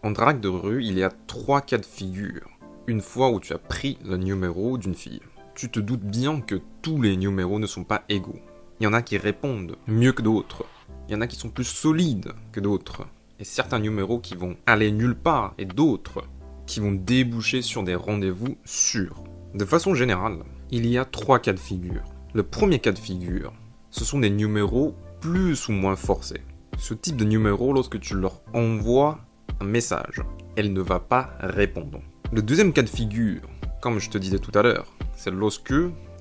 En drague de rue, il y a 3 cas de figure. Une fois où tu as pris le numéro d'une fille, tu te doutes bien que tous les numéros ne sont pas égaux. Il y en a qui répondent mieux que d'autres. Il y en a qui sont plus solides que d'autres. Et certains numéros qui vont aller nulle part et d'autres qui vont déboucher sur des rendez-vous sûrs. De façon générale, il y a 3 cas de figure. Le premier cas de figure, ce sont des numéros plus ou moins forcés. Ce type de numéro, lorsque tu leur envoies un message, elle ne va pas répondre. Le deuxième cas de figure, comme je te disais tout à l'heure, c'est lorsque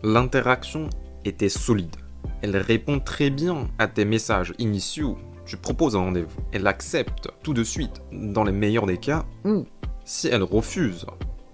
l'interaction était solide. Elle répond très bien à tes messages initiaux. Tu proposes un rendez-vous. Elle accepte tout de suite, dans les meilleurs des cas, ou si elle refuse,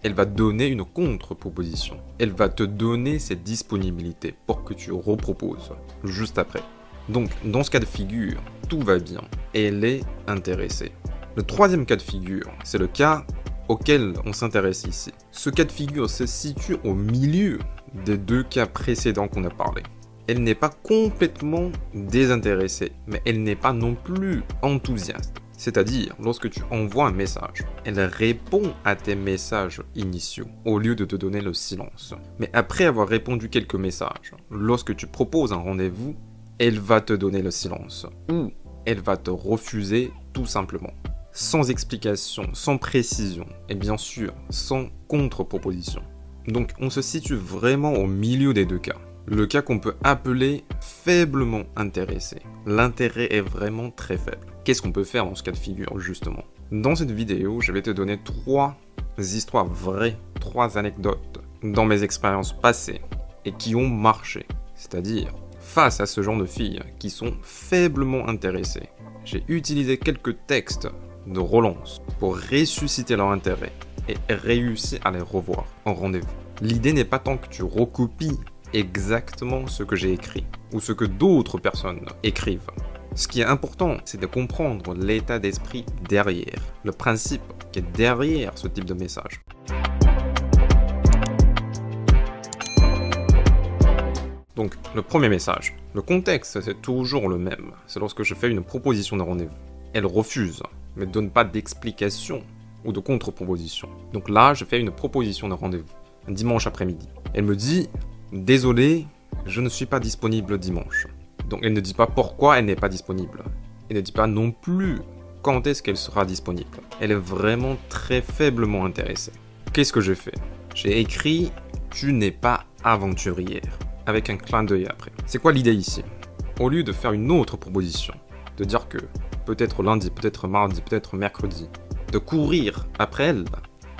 elle va donner une contre-proposition. Elle va te donner ses disponibilités pour que tu reproposes juste après. Donc, dans ce cas de figure, tout va bien. Elle est intéressée. Le troisième cas de figure, c'est le cas auquel on s'intéresse ici. Ce cas de figure se situe au milieu des 2 cas précédents qu'on a parlé. Elle n'est pas complètement désintéressée, mais elle n'est pas non plus enthousiaste. C'est-à-dire, lorsque tu envoies un message, elle répond à tes messages initiaux, au lieu de te donner le silence. Mais après avoir répondu quelques messages, lorsque tu proposes un rendez-vous, elle va te donner le silence, ou elle va te refuser tout simplement. Sans explication, sans précision, et bien sûr, sans contre-proposition. Donc on se situe vraiment au milieu des 2 cas. Le cas qu'on peut appeler faiblement intéressé. L'intérêt est vraiment très faible. Qu'est-ce qu'on peut faire dans ce cas de figure, justement? Dans cette vidéo, je vais te donner 3 histoires vraies, 3 anecdotes dans mes expériences passées et qui ont marché. C'est-à-dire, face à ce genre de filles qui sont faiblement intéressées, j'ai utilisé quelques textes de relance pour ressusciter leur intérêt et réussir à les revoir en rendez-vous. L'idée n'est pas tant que tu recopies exactement ce que j'ai écrit ou ce que d'autres personnes écrivent. Ce qui est important, c'est de comprendre l'état d'esprit derrière, le principe qui est derrière ce type de message. Donc, le premier message. Le contexte, c'est toujours le même. C'est lorsque je fais une proposition de rendez-vous. Elle refuse, mais ne donne pas d'explication ou de contre-proposition. Donc là, je fais une proposition de rendez-vous, un dimanche après-midi. Elle me dit « Désolé, je ne suis pas disponible dimanche ». Donc elle ne dit pas pourquoi elle n'est pas disponible. Elle ne dit pas non plus quand est-ce qu'elle sera disponible. Elle est vraiment très faiblement intéressée. Qu'est-ce que j'ai fait? J'ai écrit « Tu n'es pas aventurière » avec un clin d'œil après. C'est quoi l'idée ici? Au lieu de faire une autre proposition, de dire que peut-être lundi, peut-être mardi, peut-être mercredi, de courir après elle,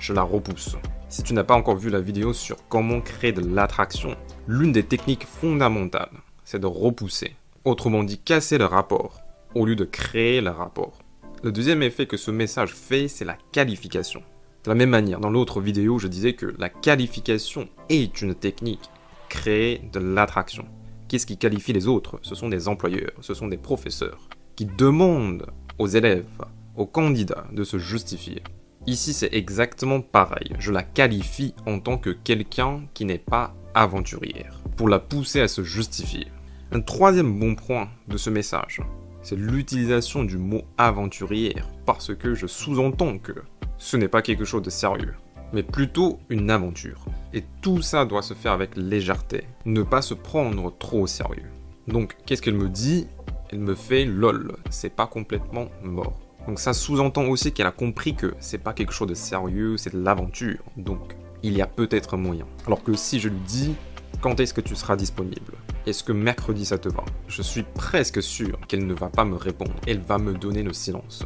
je la repousse. Si tu n'as pas encore vu la vidéo sur comment créer de l'attraction, l'une des techniques fondamentales, c'est de repousser. Autrement dit, casser le rapport, au lieu de créer le rapport. Le deuxième effet que ce message fait, c'est la qualification. De la même manière, dans l'autre vidéo, je disais que la qualification est une technique, créer de l'attraction. Qu'est-ce qui qualifie les autres? Ce sont des employeurs, ce sont des professeurs, qui demandent aux élèves, aux candidats de se justifier. Ici, c'est exactement pareil. Je la qualifie en tant que quelqu'un qui n'est pas aventurière, pour la pousser à se justifier. Un troisième bon point de ce message, c'est l'utilisation du mot aventurière, parce que je sous-entends que ce n'est pas quelque chose de sérieux, mais plutôt une aventure. Et tout ça doit se faire avec légèreté, ne pas se prendre trop au sérieux. Donc, qu'est-ce qu'elle me dit? Elle me fait lol, c'est pas complètement mort. Donc ça sous-entend aussi qu'elle a compris que c'est pas quelque chose de sérieux, c'est de l'aventure. Donc il y a peut-être moyen. Alors que si je lui dis quand est-ce que tu seras disponible? Est-ce que mercredi ça te va? Je suis presque sûr qu'elle ne va pas me répondre. Elle va me donner le silence.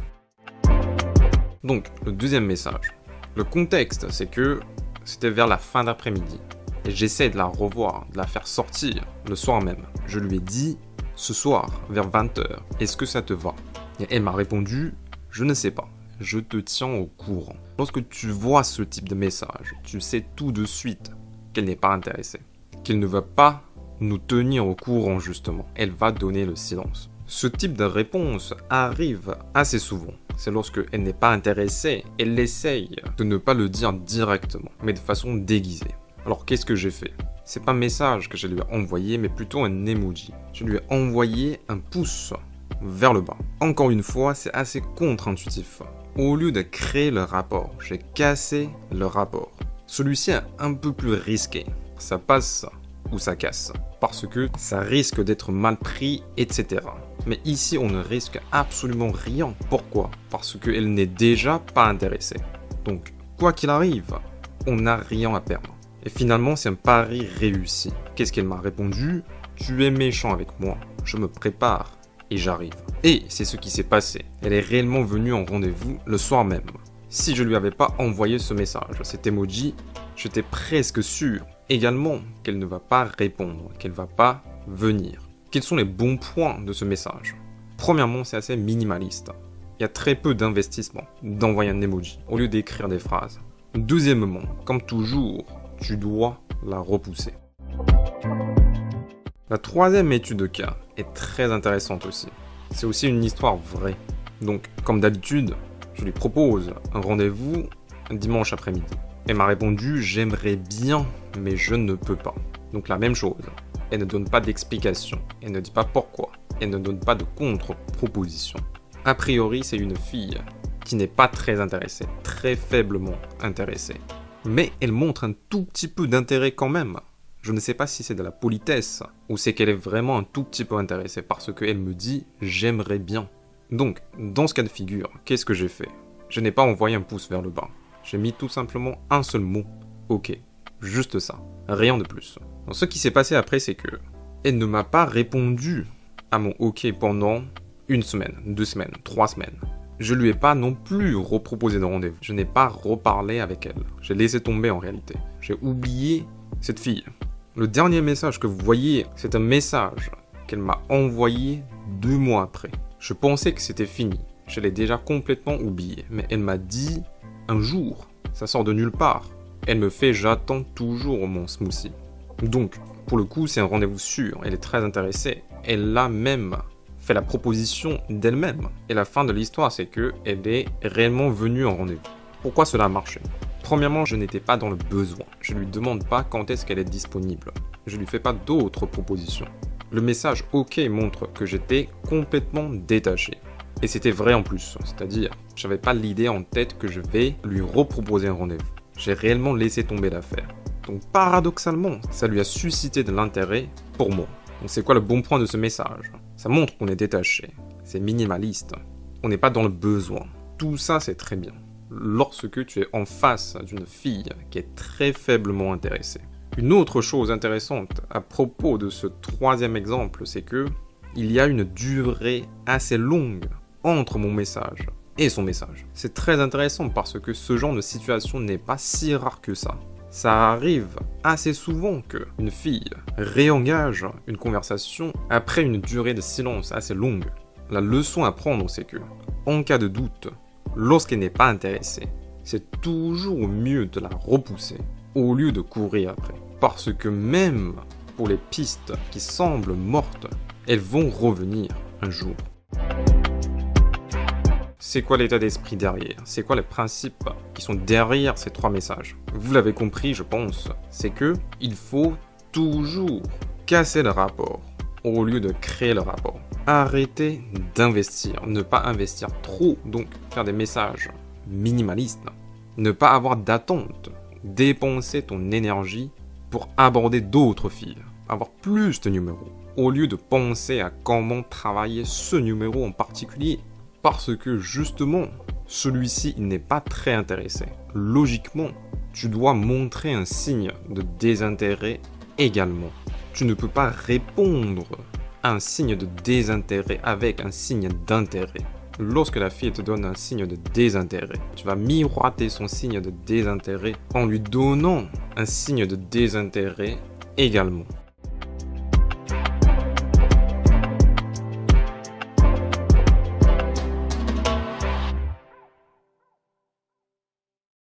Donc le deuxième message. Le contexte, c'est que c'était vers la fin d'après-midi. Et j'essaie de la revoir, de la faire sortir le soir même. Je lui ai dit ce soir vers 20h, est-ce que ça te va? Et elle m'a répondu, je ne sais pas, je te tiens au courant. Lorsque tu vois ce type de message, tu sais tout de suite qu'elle n'est pas intéressée, qu'elle ne va pas nous tenir au courant justement, elle va donner le silence. Ce type de réponse arrive assez souvent. C'est lorsque elle n'est pas intéressée, elle essaye de ne pas le dire directement, mais de façon déguisée. Alors qu'est-ce que j'ai fait? C'est pas un message que je lui ai envoyé, mais plutôt un emoji. Je lui ai envoyé un pouce vers le bas. Encore une fois, c'est assez contre-intuitif. Au lieu de créer le rapport, j'ai cassé le rapport. Celui-ci est un peu plus risqué. Ça passe ou ça casse. Parce que ça risque d'être mal pris, etc. Mais ici, on ne risque absolument rien. Pourquoi? Parce qu'elle n'est déjà pas intéressée. Donc, quoi qu'il arrive, on n'a rien à perdre. Et finalement, c'est un pari réussi. Qu'est-ce qu'elle m'a répondu? Tu es méchant avec moi. Je me prépare et j'arrive. Et c'est ce qui s'est passé. Elle est réellement venue en rendez-vous le soir même. Si je lui avais pas envoyé ce message, cet emoji, j'étais presque sûr également qu'elle ne va pas répondre, qu'elle va pas venir. Quels sont les bons points de ce message? Premièrement, c'est assez minimaliste. Il y a très peu d'investissement d'envoyer un emoji au lieu d'écrire des phrases. Deuxièmement, comme toujours, tu dois la repousser. La troisième étude de cas est très intéressante aussi. C'est aussi une histoire vraie. Donc, comme d'habitude, je lui propose un rendez-vous un dimanche après-midi. Elle m'a répondu « J'aimerais bien, mais je ne peux pas ». Donc la même chose. Elle ne donne pas d'explication. Elle ne dit pas pourquoi. Elle ne donne pas de contre-proposition. A priori, c'est une fille qui n'est pas très intéressée, très faiblement intéressée. Mais elle montre un tout petit peu d'intérêt quand même. Je ne sais pas si c'est de la politesse ou c'est qu'elle est vraiment un tout petit peu intéressée parce qu'elle me dit « j'aimerais bien ». Donc, dans ce cas de figure, qu'est-ce que j'ai fait? Je n'ai pas envoyé un pouce vers le bas. J'ai mis tout simplement un seul mot « ok ». Juste ça. Rien de plus. Donc, ce qui s'est passé après, c'est que elle ne m'a pas répondu à mon « ok » pendant 1 semaine, 2 semaines, 3 semaines. Je lui ai pas non plus reproposé de rendez-vous. Je n'ai pas reparlé avec elle. J'ai laissé tomber en réalité. J'ai oublié cette fille. Le dernier message que vous voyez, c'est un message qu'elle m'a envoyé 2 mois après. Je pensais que c'était fini. Je l'ai déjà complètement oublié. Mais elle m'a dit un jour. Ça sort de nulle part. Elle me fait « j'attends toujours mon smoothie ». Donc, pour le coup, c'est un rendez-vous sûr. Elle est très intéressée. Elle a même fait la proposition d'elle-même. Et la fin de l'histoire, c'est qu'elle est réellement venue en rendez-vous. Pourquoi cela a marché? Premièrement, je n'étais pas dans le besoin. Je lui demande pas quand est-ce qu'elle est disponible. Je lui fais pas d'autres propositions. Le message « OK » montre que j'étais complètement détaché. Et c'était vrai en plus. C'est-à-dire, j'avais pas l'idée en tête que je vais lui reproposer un rendez-vous. J'ai réellement laissé tomber l'affaire. Donc paradoxalement, ça lui a suscité de l'intérêt pour moi. Donc c'est quoi le bon point de ce message? Ça montre qu'on est détaché. C'est minimaliste. On n'est pas dans le besoin. Tout ça, c'est très bien. Lorsque tu es en face d'une fille qui est très faiblement intéressée. Une autre chose intéressante à propos de ce troisième exemple, c'est que il y a une durée assez longue entre mon message et son message. C'est très intéressant parce que ce genre de situation n'est pas si rare que ça. Ça arrive assez souvent qu'une fille réengage une conversation après une durée de silence assez longue. La leçon à prendre, c'est que, en cas de doute, lorsqu'elle n'est pas intéressée, c'est toujours mieux de la repousser au lieu de courir après. Parce que même pour les pistes qui semblent mortes, elles vont revenir un jour. C'est quoi l'état d'esprit derrière? C'est quoi les principes qui sont derrière ces 3 messages? Vous l'avez compris, je pense, c'est que il faut toujours casser le rapport au lieu de créer le rapport. Arrêtez d'investir, ne pas investir trop, donc faire des messages minimalistes. Ne pas avoir d'attente, dépenser ton énergie pour aborder d'autres filles, avoir plus de numéros, au lieu de penser à comment travailler ce numéro en particulier. Parce que justement, celui-ci n'est pas très intéressé. Logiquement, tu dois montrer un signe de désintérêt également. Tu ne peux pas répondre à un signe de désintérêt avec un signe d'intérêt. Lorsque la fille te donne un signe de désintérêt, tu vas miroiter son signe de désintérêt en lui donnant un signe de désintérêt également.